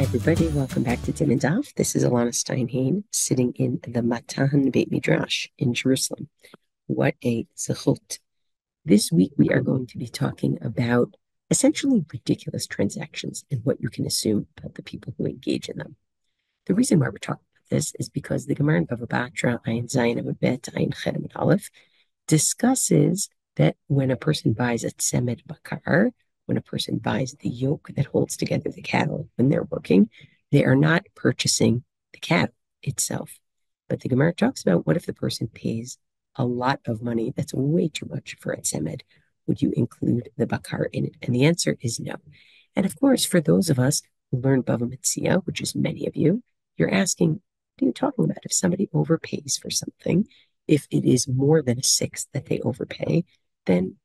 everybody. Welcome back to dinanddaf. This is Elana Stein Hain, sitting in the Matan Beit Midrash in Jerusalem. What a zechut. This week we are going to be talking about essentially ridiculous transactions and what you can assume about the people who engage in them. The reason why we're talking about this is because the Gemara in Bava Batra, Ayin Zayin Amud Bet, Ayin Chet Amud Aleph, discusses that when a person buys a tzemed bakar, when a person buys the yoke that holds together the cattle when they're working, they are not purchasing the cattle itself. But the Gemara talks about what if the person pays a lot of money that's way too much for a tzemed? Would you include the bakar in it? And the answer is no. And of course, for those of us who learn Bava Batra, which is many of you, you're asking, what are you talking about? If somebody overpays for something, if it is more than a sixth that they overpay, then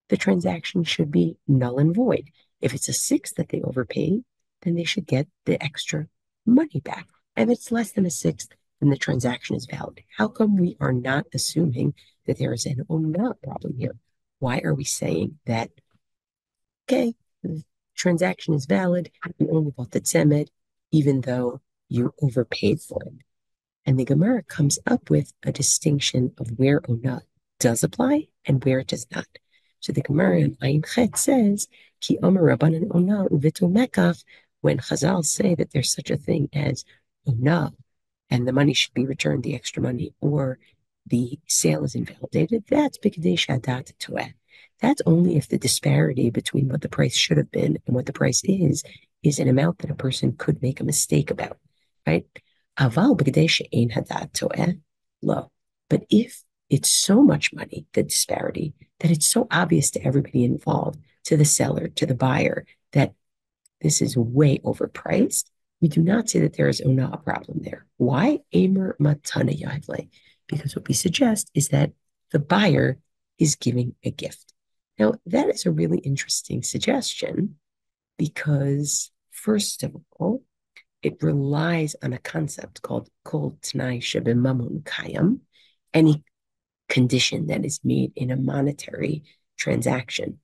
the transaction should be null and void. If it's a sixth that they overpay, then they should get the extra money back. And if it's less than a sixth, then the transaction is valid. How come we are not assuming that there is an ona'ah problem here? Why are we saying that, okay, the transaction is valid, you only bought the tzemed, even though you overpaid for it? And the Gemara comes up with a distinction of where ona'ah does apply and where it does not. So the Gemara in Ayin Chet says, Ki Omer Rabbanan ona'ah uvitul mekach, when Chazal say that there's such a thing as ona'ah, and the money should be returned, the extra money, or the sale is invalidated, that's בכדי שהדעת טועה. That's only if the disparity between what the price should have been and what the price is an amount that a person could make a mistake about, right? Aval בכדי שאין הדעת טועה, lo. But if it's so much money, the disparity, that it's so obvious to everybody involved, to the seller, to the buyer, that this is way overpriced, we do not say that there is ona'ah problem there. Why? Emer matana yavle. Because what we suggest is that the buyer is giving a gift. Now, that is a really interesting suggestion because, first of all, it relies on a concept called kol t'nai shebemamun kayam. Any condition that is made in a monetary transaction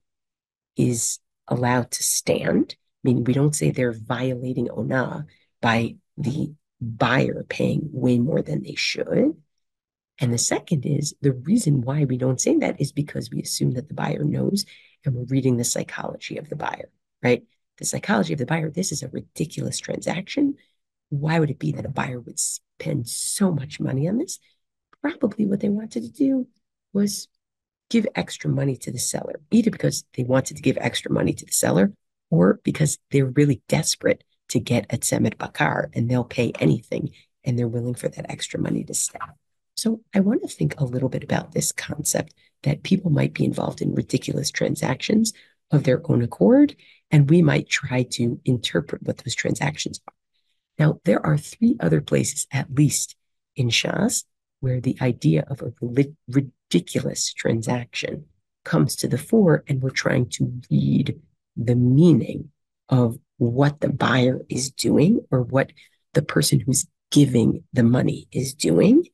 is allowed to stand, meaning we don't say they're violating ona'ah by the buyer paying way more than they should. And the second is, the reason why we don't say that is because we assume that the buyer knows and we're reading the psychology of the buyer, right? The psychology of the buyer, this is a ridiculous transaction. Why would it be that a buyer would spend so much money on this? Probably what they wanted to do was give extra money to the seller, either because they wanted to give extra money to the seller or because they're really desperate to get a tzemed bakar and they'll pay anything and they're willing for that extra money to stay. So I want to think a little bit about this concept that people might be involved in ridiculous transactions of their own accord, and we might try to interpret what those transactions are. Now, there are three other places, at least in Shas, where the idea of a ridiculous transaction comes to the fore, and we're trying to read the meaning of what the buyer is doing or what the person who's giving the money is doing.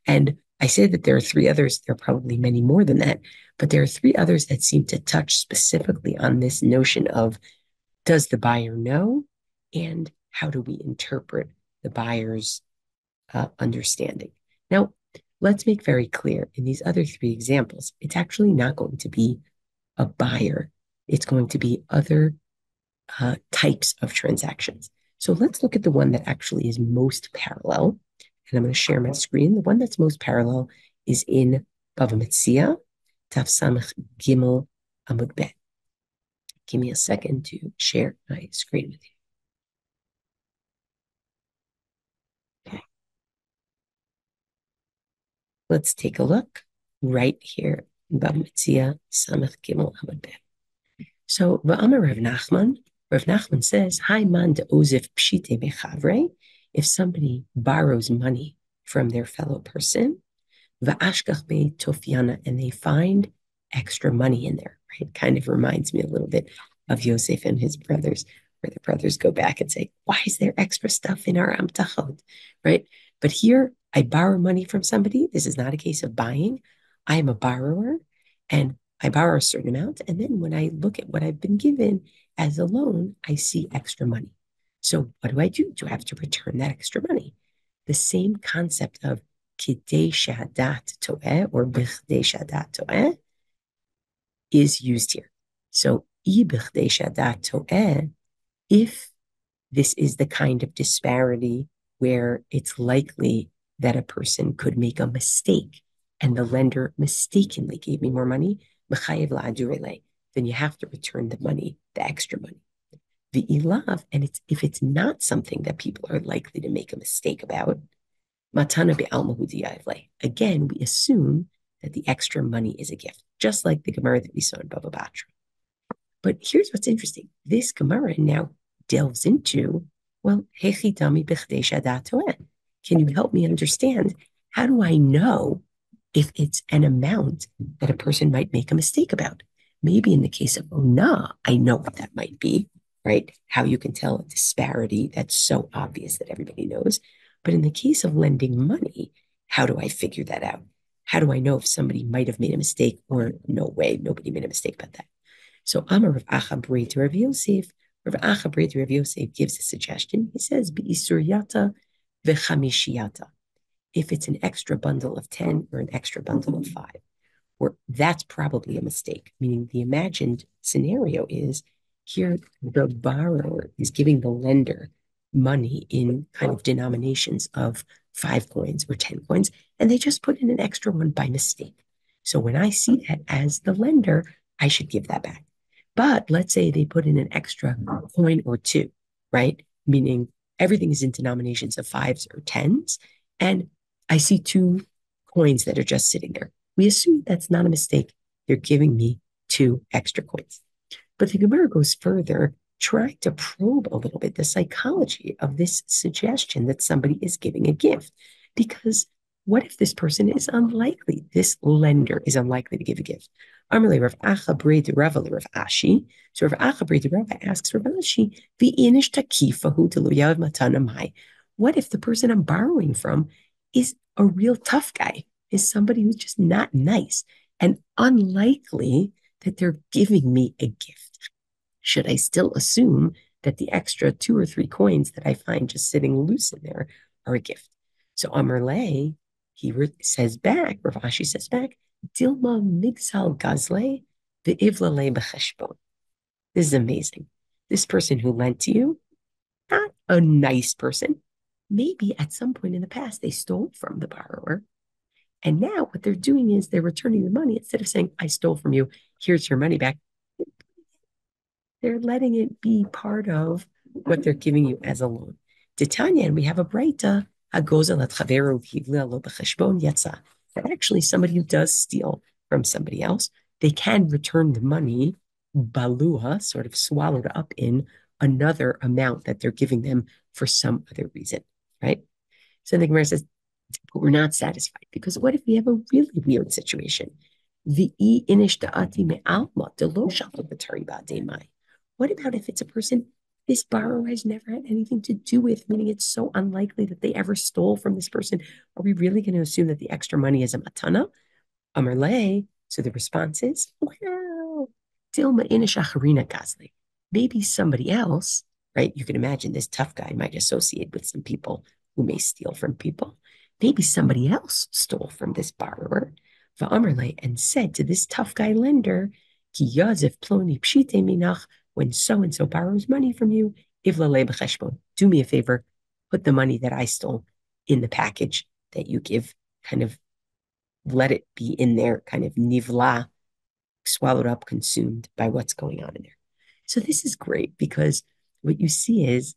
And I say that there are three others, there are probably many more than that, but there are three others that seem to touch specifically on this notion of, does the buyer know? And how do we interpret the buyer's understanding? Now, let's make very clear, in these other three examples, it's actually not going to be a buyer. It's going to be other types of transactions. So let's look at the one that actually is most parallel. And I'm going to share my screen. The one that's most parallel is in Bava Batra, Taf Samach Gimel Amud Bet. Give me a second to share my screen with you. Okay. Let's take a look right here in Bava Batra, Samach Gimel Amud Bet. So, Va'amar Rav Nachman says, Hai man de ozif pshite bechavre. If somebody borrows money from their fellow person, va'ashkach be tofiana, and they find extra money in there, right? Kind of reminds me a little bit of Yosef and his brothers, where the brothers go back and say, why is there extra stuff in our amtachot, right? But here, I borrow money from somebody. This is not a case of buying. I am a borrower, and I borrow a certain amount. And then when I look at what I've been given as a loan, I see extra money. So what do? Do I have to return that extra money? The same concept of kidei she'hadat to'eh or bechdei she'hadat to'eh is used here. So I bechdei she'hadat to'eh, if this is the kind of disparity where it's likely that a person could make a mistake and the lender mistakenly gave me more money, then you have to return the money, the extra money. The ilav, and if it's not something that people are likely to make a mistake about, matana be'alma. Again, we assume that the extra money is a gift, just like the Gemara that we saw in Bava Batra. But here's what's interesting. This Gemara now delves into, well, hechi dami bechdei she'hadat to'eh. Can you help me understand? How do I know if it's an amount that a person might make a mistake about? Maybe in the case of ona'ah, I know what that might be, right? How you can tell a disparity that's so obvious that everybody knows. But in the case of lending money, how do I figure that out? How do I know if somebody might have made a mistake or no way, nobody made a mistake about that? So Amar Rav Acha B'rei to Rav Yosef. Rav Acha B'rei to Rav Yosef gives a suggestion. He says, B'isuryata v'chamishiyata. If it's an extra bundle of 10 or an extra bundle of 5, or that's probably a mistake, meaning the imagined scenario is here the borrower is giving the lender money in kind of denominations of 5 coins or 10 coins, and they just put in an extra one by mistake. So when I see that as the lender, I should give that back. But let's say they put in an extra coin or 2, right? Meaning everything is in denominations of 5s or 10s, and I see 2 coins that are just sitting there. We assume that's not a mistake. They're giving me 2 extra coins. But the Gemara goes further, trying to probe a little bit the psychology of this suggestion that somebody is giving a gift. Because what if this person is unlikely? This lender is unlikely to give a gift. Amarle Rav Acha B'rei de Rava Rav Ashi. So Rav Acha B'rei de Rava asks Rav Ashi, V'inish takifahu deluyav matana mai. What if the person I'm borrowing from is a real tough guy, is somebody who's just not nice and unlikely that they're giving me a gift? Should I still assume that the extra 2 or 3 coins that I find just sitting loose in there are a gift? So Amarle, says back, Rav Ashi says back, Dilma Migsal Gazle, the Ivlale Becheshbon. This is amazing. This person who lent to you, not a nice person. Maybe at some point in the past, they stole from the borrower. And now what they're doing is they're returning the money. Instead of saying, I stole from you, here's your money back, they're letting it be part of what they're giving you as a loan. Titania, and we have a braita, that actually somebody who does steal from somebody else, they can return the money, balua, sort of swallowed up in another amount that they're giving them for some other reason, right? So the Gemara says, but we're not satisfied, because what if we have a really weird situation? What about if it's a person this borrower has never had anything to do with, meaning it's so unlikely that they ever stole from this person? Are we really going to assume that the extra money is a matana? Amarle. So the response is, well, Dilma inish acharina gazle. Maybe somebody else, right? You can imagine this tough guy might associate with some people who may steal from people. Maybe somebody else stole from this borrower, va'amarle, and said to this tough guy lender, Ki yazif ploni pshite minach, when so-and-so borrows money from you, ivlale b'cheshbon, do me a favor, put the money that I stole in the package that you give, kind of let it be in there, kind of nivla, swallowed up, consumed by what's going on in there. So this is great, because what you see is,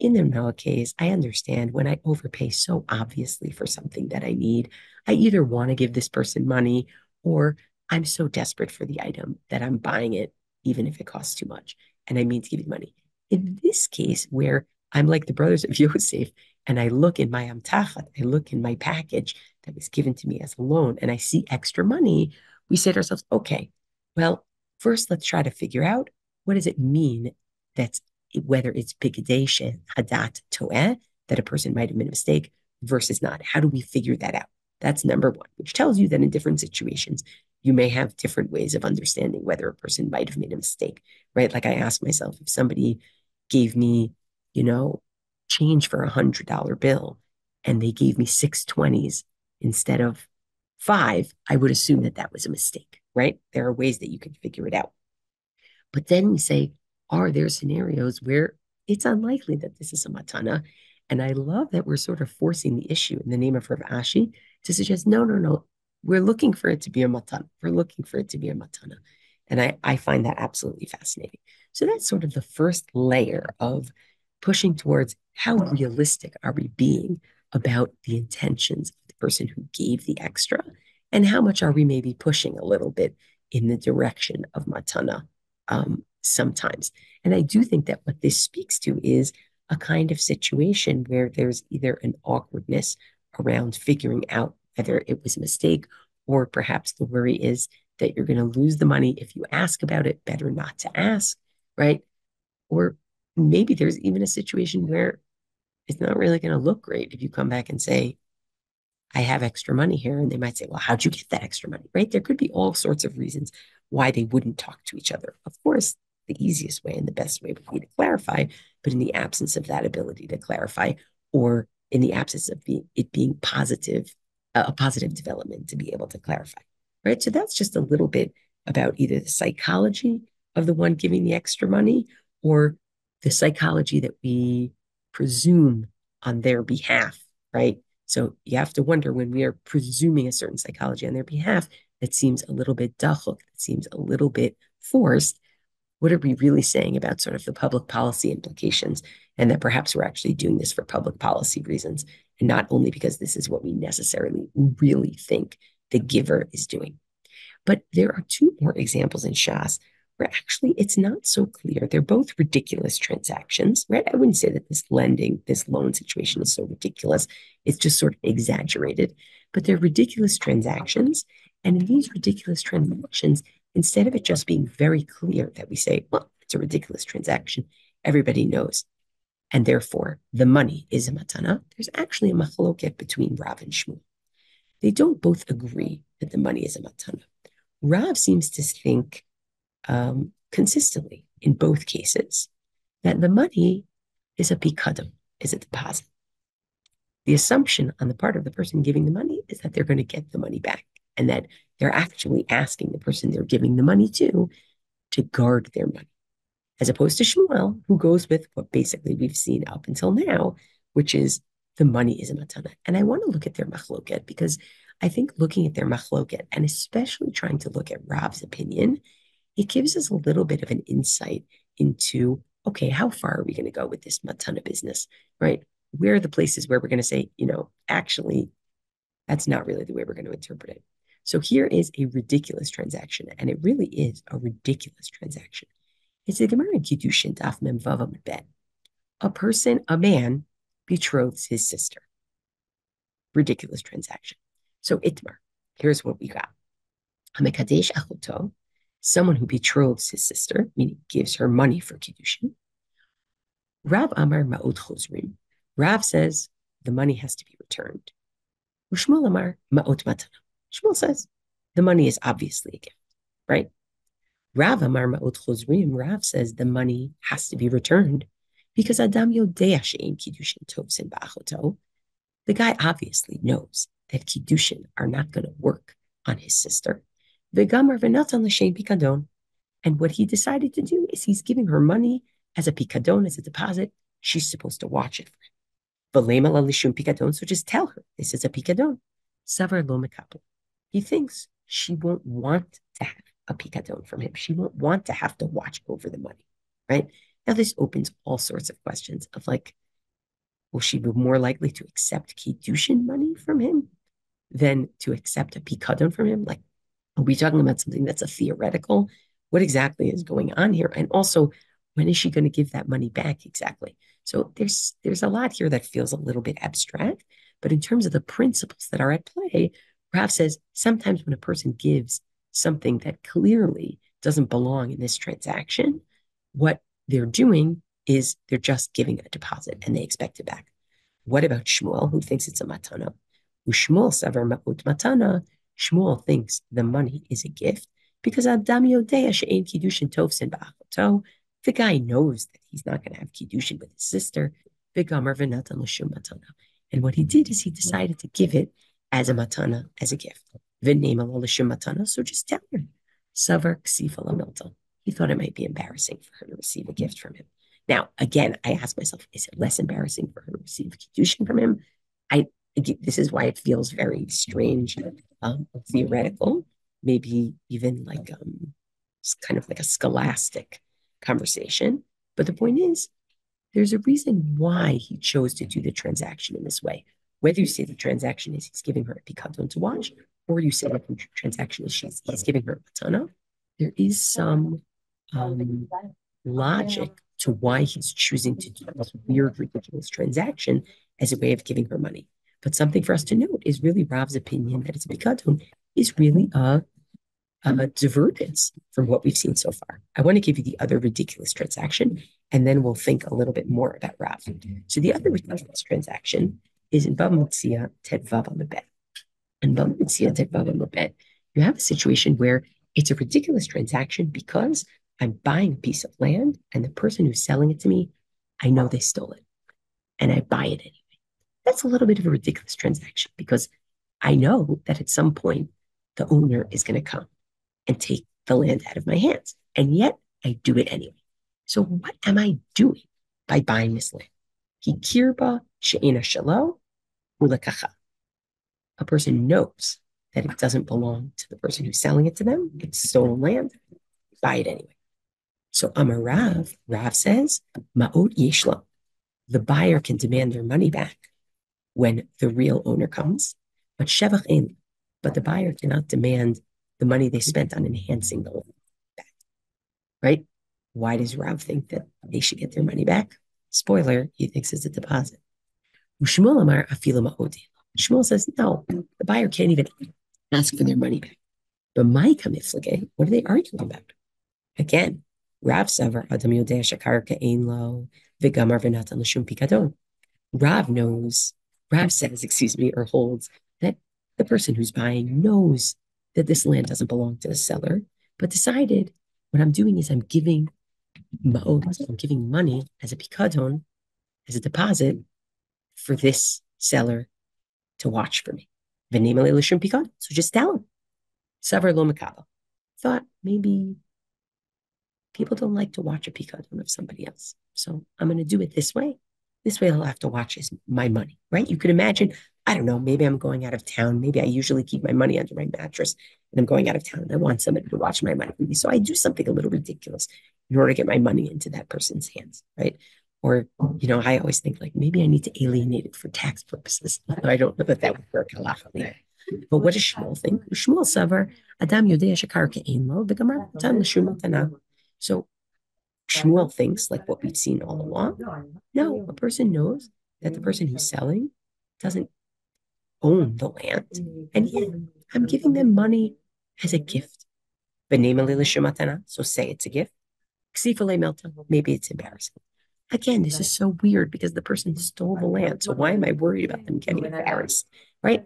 in the Noah case, I understand when I overpay so obviously for something that I need, I either want to give this person money, or I'm so desperate for the item that I'm buying it, even if it costs too much, and I mean to give you money. In this case, where I'm like the brothers of Yosef, and I look in my amtachat, I look in my package that was given to me as a loan, and I see extra money, we say to ourselves, okay, well, first let's try to figure out, what does it mean that's, whether it's becday she'hadat to'eh, that a person might have made a mistake, versus not. How do we figure that out? That's number one, which tells you that in different situations, you may have different ways of understanding whether a person might have made a mistake, right? Like I asked myself, if somebody gave me, change for $100 bill and they gave me 6 20s instead of 5, I would assume that that was a mistake, right? There are ways that you can figure it out. But then we say, are there scenarios where it's unlikely that this is a matana? And I love that we're sort of forcing the issue in the name of Rav Ashi to suggest, no, no, no, we're looking for it to be a matana. We're looking for it to be a matana. And I find that absolutely fascinating. So that's sort of the first layer of pushing towards how realistic are we being about the intentions of the person who gave the extra, and how much are we maybe pushing a little bit in the direction of matana sometimes. And I do think that what this speaks to is a kind of situation where there's either an awkwardness around figuring out whether it was a mistake, or perhaps the worry is that you're going to lose the money if you ask about it, better not to ask, right? Or maybe there's even a situation where it's not really going to look great if you come back and say, I have extra money here. And they might say, well, how'd you get that extra money, right? There could be all sorts of reasons why they wouldn't talk to each other. Of course, the easiest way and the best way would be to clarify, but in the absence of that ability to clarify, or in the absence of it being positive, a positive development to be able to clarify, right? So that's just a little bit about either the psychology of the one giving the extra money, or the psychology that we presume on their behalf, right? So you have to wonder, when we are presuming a certain psychology on their behalf that seems a little bit dachuk, that seems a little bit forced, what are we really saying about sort of the public policy implications, and that perhaps we're actually doing this for public policy reasons, and not only because this is what we necessarily really think the giver is doing. But there are two more examples in Shas where actually it's not so clear. They're both ridiculous transactions, right? I wouldn't say that this loan situation is so ridiculous. It's just sort of exaggerated, but they're ridiculous transactions. And in these ridiculous transactions, instead of it just being very clear that we say, well, it's a ridiculous transaction, everybody knows, and therefore the money is a matana, there's actually a machloket between Rav and Shmuel. They don't both agree that the money is a matana. Rav seems to think consistently in both cases that the money is a pikadon, is a deposit. The assumption on the part of the person giving the money is that they're going to get the money back, and that they're actually asking the person they're giving the money to guard their money, as opposed to Shmuel, who goes with what basically we've seen up until now, which is the money is a matana. And I want to look at their machloket, because I think looking at their machloket, and especially trying to look at Rav's opinion, it gives us a little bit of an insight into, okay, how far are we going to go with this matana business, right? Where are the places where we're going to say, actually, that's not really the way we're going to interpret it. So here is a ridiculous transaction, and it really is a ridiculous transaction. It's the Gemara in Kiddushin, Daf Mem Vav Amud Bet. A man betroths his sister. Ridiculous transaction. So Itmar, here's what we got. Hamekadesh achoto, someone who betroths his sister, meaning gives her money for Kiddushin. Rav Amar Ma'ot Chozrim. Rav says the money has to be returned. Ushmuel Amar Ma'ot Matana. Shmuel says the money is obviously a gift, right? Rav Amar Ma'ot Chozrim. Rav says the money has to be returned because Adam Yodea Shein Kiddushin Tovsin Ba'achoto. The guy obviously knows that Kiddushin are not going to work on his sister. Vegamar v'natan l'shein pikadon. And what he decided to do is he's giving her money as a pikadon, as a deposit. She's supposed to watch it for him. V'lema l'shum pikadon, so just tell her this is a pikadon. Savar lo mekapel. He thinks she won't want to have a pikadon from him. She won't want to have to watch over the money, right? Now this opens all sorts of questions of like, will she be more likely to accept Kiddushin money from him than to accept a pikadon from him? Like, are we talking about something that's a theoretical? What exactly is going on here? And also, when is she going to give that money back exactly? So there's a lot here that feels a little bit abstract, but in terms of the principles that are at play, Rav says sometimes when a person gives something that clearly doesn't belong in this transaction, what they're doing is they're just giving a deposit and they expect it back. What about Shmuel, who thinks it's a matana? Shmuel savar ma'ut matana. Shmuel thinks the money is a gift because Adam Yodea she'ein kiddushin tovsin ba'achoto, The guy knows that he's not going to have kiddushin with his sister. And what he did is he decided to give it as a matana, as a gift. So just tell her. Savar ksifa lamilta. He thought it might be embarrassing for her to receive a gift from him. Now, again, I ask myself, is it less embarrassing for her to receive kiddushin from him? This is why it feels very strange, theoretical, maybe even like it's kind of like a scholastic conversation. But the point is, there's a reason why he chose to do the transaction in this way. Whether you say the transaction is he's giving her a pikadon to watch, or you say that the transaction is he's giving her a matana, there is some logic to why he's choosing to do this weird, ridiculous transaction as a way of giving her money. But something for us to note is really Rav's opinion that it's a pikadon is really a divergence from what we've seen so far. I want to give you the other ridiculous transaction, and then we'll think a little bit more about Rav. So the other ridiculous transaction is in Bava Batra Tet Vav on the bet. In Bava Batra Tet Vav on the bet, you have a situation where it's a ridiculous transaction because I'm buying a piece of land, and the person who's selling it to me, I know they stole it, and I buy it anyway. That's a little bit of a ridiculous transaction because I know that at some point the owner is going to come and take the land out of my hands. And yet I do it anyway. So what am I doing by buying this land? Hikirba she'ena shalo ulakacha. A person knows that it doesn't belong to the person who's selling it to them. It's stolen land. Buy it anyway. So Amar Rav says, Ma'od yeshla. The buyer can demand their money back when the real owner comes, but shevach ein. But the buyer cannot demand the money they spent on enhancing the land back, right? Why does Rav think that they should get their money back? Spoiler, he thinks it's a deposit. Shmuel Amar afilu ma'odi. Shmuel says, no, the buyer can't even ask for their money back. But my kamiflage, what are they arguing about? Again, Rav savar adam yodeh shakar ka'ein lo v'gamar v'natan l'shum pikadon. Rav says, or holds that the person who's buying knows that this land doesn't belong to the seller, but decided what I'm doing is I'm giving money as a pikadon, as a deposit for this seller to watch for me. So just tell him. Savar lo makabel. Thought maybe people don't like to watch a pikadon of somebody else. So I'm going to do it this way. This way I'll have to watch my money, right? You could imagine, I don't know, maybe I'm going out of town. Maybe I usually keep my money under my mattress and I'm going out of town and I want somebody to watch my money. So I do something a little ridiculous in order to get my money into that person's hands, right? Or, I always think like maybe I need to alienate it for tax purposes. I don't know that would work halachically. But what does Shmuel think? Shmuel savar, Adam yodea shakar ke'ein lo, v'gamar tan l'shum matana. So Shmuel thinks, like what we've seen all along, no, a person knows that the person who's selling doesn't own the land, and yet I'm giving them money as a gift. So say it's a gift. Maybe it's embarrassing. Again, this is so weird because the person stole the land. So why am I worried about them getting embarrassed, right?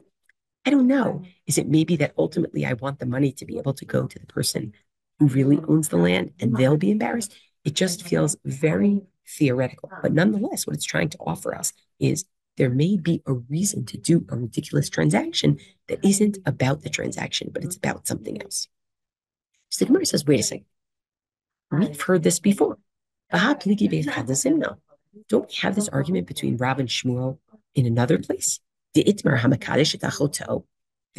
I don't know. Is it maybe that ultimately I want the money to be able to go to the person who really owns the land and they'll be embarrassed? It just feels very theoretical. But nonetheless, what it's trying to offer us is there may be a reason to do a ridiculous transaction that isn't about the transaction, but it's about something else. So the Gemara says, wait a second. We've heard this before. Don't we have this argument between Rav and Shmuel in another place? The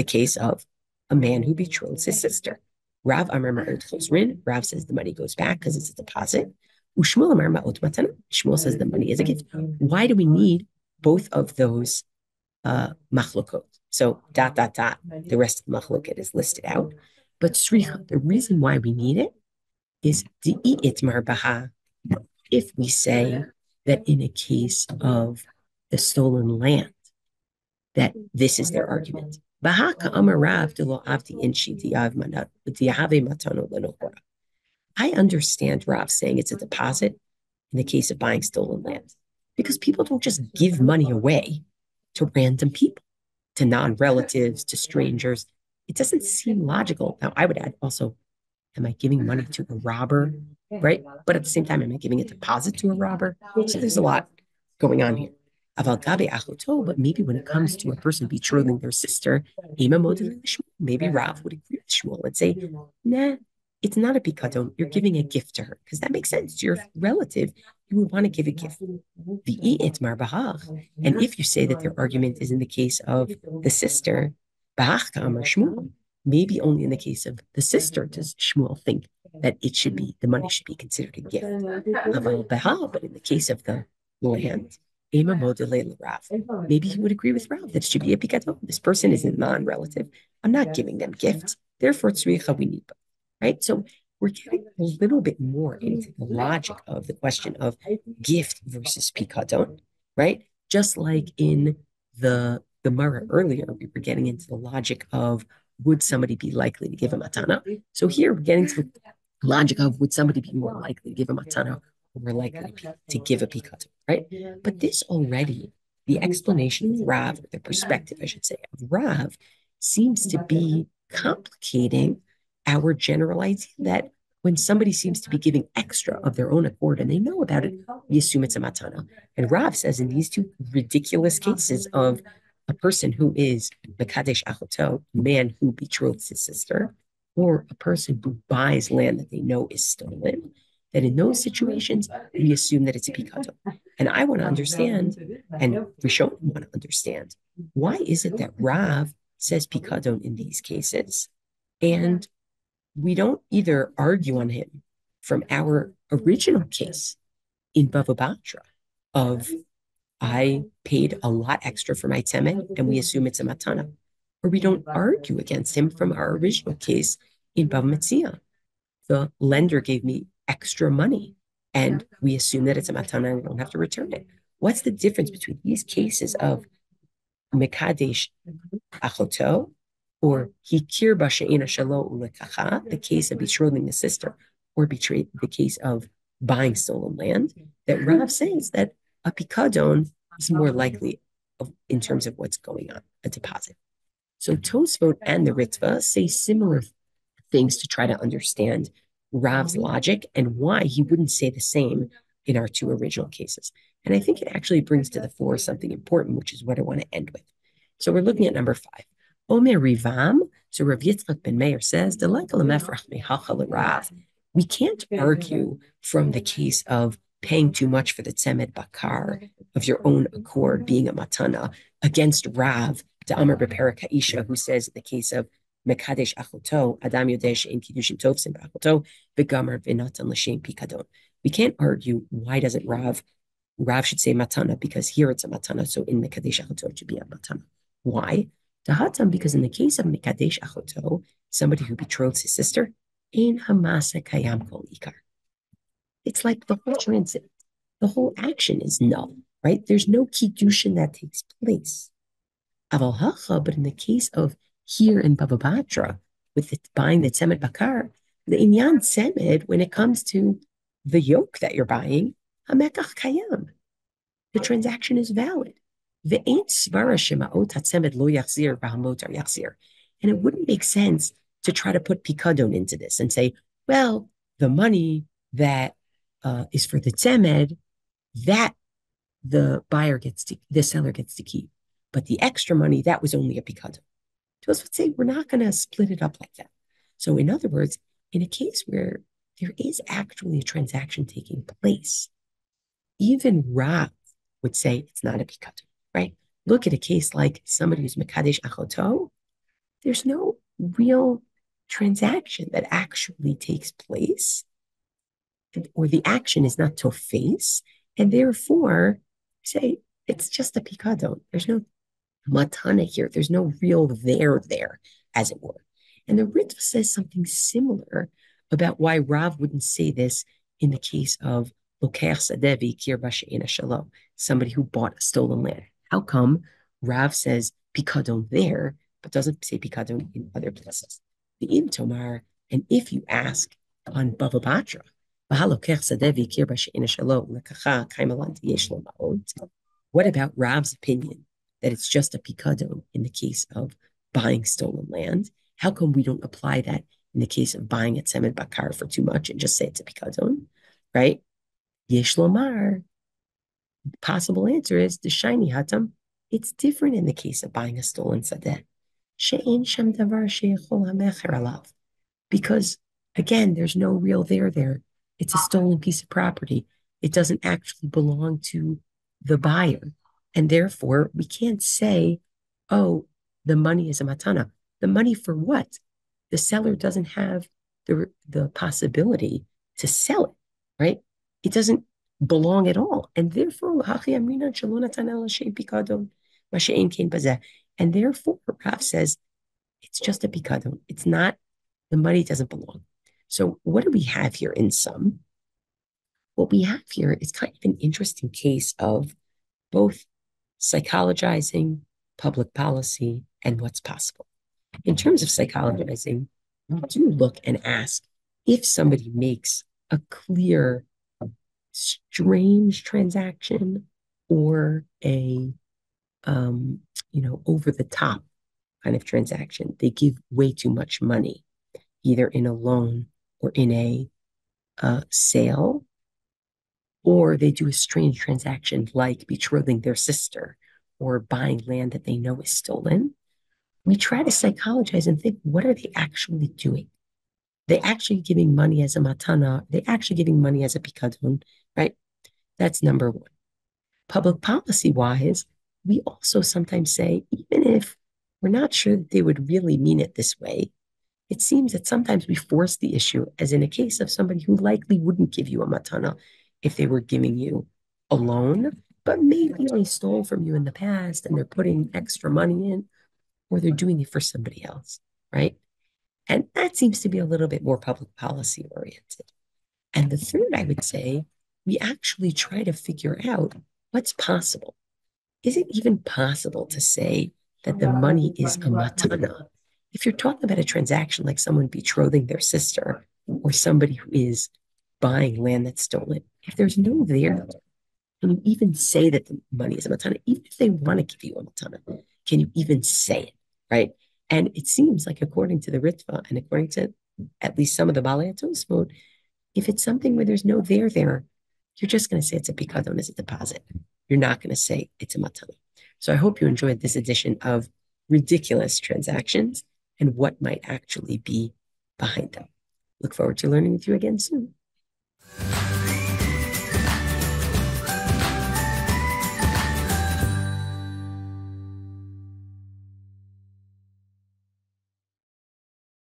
case of a man who betroths his sister. Rav says the money goes back because it's a deposit. Shmuel says the money is a gift. Why do we need both of those machlokot? So ... The rest of the machloket is listed out. But sricha, the reason why we need it is if we say that in a case of the stolen land, that this is their argument. I understand Rav saying it's a deposit in the case of buying stolen land, because people don't just give money away to random people, to non-relatives, to strangers. It doesn't seem logical. Now, I would add also, am I giving money to a robber right? But at the same time, am I giving a deposit to a robber? So there's a lot going on here. But maybe when it comes to a person betrothing their sister, maybe Rav would agree with Shmuel and say, nah, it's not a pikadon. You're giving a gift to her because that makes sense. It's your relative. You would want to give a gift. And if you say that their argument is in the case of the sister, maybe only in the case of the sister does Shmuel think that the money should be considered a gift. But in the case of the land, maybe he would agree with Rav that it should be a pikadon. This person is a non-relative. I'm not giving them gifts. Therefore, tzricha we need both. Right? So we're getting a little bit more into the logic of the question of gift versus pikadon, right? Just like in the Gemara earlier, we were getting into the logic of would somebody be likely to give a matana? So here we're getting to the logic of would somebody be more likely to give a matana or more likely to give a pikadon, right? But this already, the explanation of Rav, or the perspective, I should say, of Rav seems to be complicating our general idea that when somebody seems to be giving extra of their own accord and they know about it, we assume it's a matana. And Rav says in these two ridiculous cases of a person who is mekadesh achoto, a man who betroths his sister, or a person who buys land that they know is stolen, that in those situations, we assume that it's a pikadon. And I want to understand, and Rishon want to understand, why is it that Rav says pikadon in these cases, and we don't either argue on him from our original case in Bava Batra of I paid a lot extra for my temet and we assume it's a matana, or we don't argue against him from our original case in Bava Metzia. The lender gave me extra money and we assume that it's a matana and we don't have to return it. What's the difference between these cases of mekadesh achoto or hikir b'she'ena shelo ulekacha, the case of betrothing the sister, or the case of buying stolen land, that Rav says that a pikadon is more likely in terms of what's going on, a deposit. So Tosfot and the Ritva say similar things to try to understand Rav's logic and why he wouldn't say the same in our two original cases. And I think it actually brings to the fore something important, which is what I want to end with. So we're looking at number 5. Omer Rivam, so Rav Yitzchak ben Meir says, we can't argue from the case of paying too much for the tzemed bakar of your own accord being a matana against Rav, the Amar Beperak Ha'isha, who says in the case of Mekadesh Achoto, Adam Yodeh She'en Kiddushin Tovsim B'Achoto, V'Gamar V'Natan L'Shem Pikadon. We can't argue why doesn't Rav should say matana because here it's a matana, so in Mekadesh Achoto it should be a matana. Why? Because in the case of Mekadesh Achoto, somebody who betroths his sister, Ein Hamasa Kayam Kol Ikar. It's like the whole transit, the whole action is null, right? There's no kiddushin that takes place. Aval Halakha, but in the case of here in Bava Batra, with buying the tzemed bakar, the inyan tzemed, when it comes to the yoke that you're buying, hamekach kayam, the transaction is valid. And it wouldn't make sense to try to put pikadon into this and say, well, the money that is for the tzemed, that the seller gets to keep. But the extra money, that was only a pikadon. Tosfot would say, we're not going to split it up like that. So in other words, in a case where there is actually a transaction taking place, even Rav would say it's not a pikadon, right? Look at a case like somebody who's mekadesh achoto. There's no real transaction that actually takes place, or the action is not tofes, and therefore say it's just a pikadon. There's no matana here. There's no real there, as it were. And the Ritva says something similar about why Rav wouldn't say this in the case of Lokeach Sadevi Kirba She'ena Shalom, somebody who bought a stolen land. How come Rav says pikadon there, but doesn't say pikadon in other places? The Im Tomar, and if you ask on Bava Batra, what about Rav's opinion that it's just a pikadon in the case of buying stolen land? How come we don't apply that in the case of buying a tzemed bakar for too much and just say it's a pikadon, right? Yesh lomar, the possible answer is the shiny hatam. It's different in the case of buying a stolen sadeh. She'ein shem davar sheyechol hamecher alav. Because again, there's no real there. It's a stolen piece of property. It doesn't actually belong to the buyer. And therefore, we can't say, oh, the money is a matana. The money for what? The seller doesn't have the possibility to sell it, right? It doesn't belong at all. And therefore, and therefore, Rav says, it's just a pikadon. It's not, the money doesn't belong. So what do we have here in sum? What we have here is kind of an interesting case of both psychologizing, public policy, and what's possible. In terms of psychologizing, we do look and ask if somebody makes a clear, strange transaction or a, over the top kind of transaction. They give way too much money, either in a loan or in a sale, or they do a strange transaction like betrothing their sister or buying land that they know is stolen. We try to psychologize and think, what are they actually doing? They actually giving money as a matana? They actually giving money as a pikadon, right? That's number one. Public policy wise, we also sometimes say, even if we're not sure that they would really mean it this way, it seems that sometimes we force the issue, as in a case of somebody who likely wouldn't give you a matana if they were giving you a loan, but maybe they stole from you in the past and they're putting extra money in, or they're doing it for somebody else, right? And that seems to be a little bit more public policy oriented. And the third, I would say, we actually try to figure out what's possible. Is it even possible to say that the money is a matana? If you're talking about a transaction like someone betrothing their sister or somebody who is buying land that's stolen, if there's no there, can you even say that the money is a matana? Even if they want to give you a matana, can you even say it, right? And it seems like according to the Ritva and according to at least some of the Balei Tosfot, if it's something where there's no there, you're just going to say it's a pikadon, as a deposit. You're not going to say it's a matana. So I hope you enjoyed this edition of ridiculous transactions and what might actually be behind them. Look forward to learning with you again soon.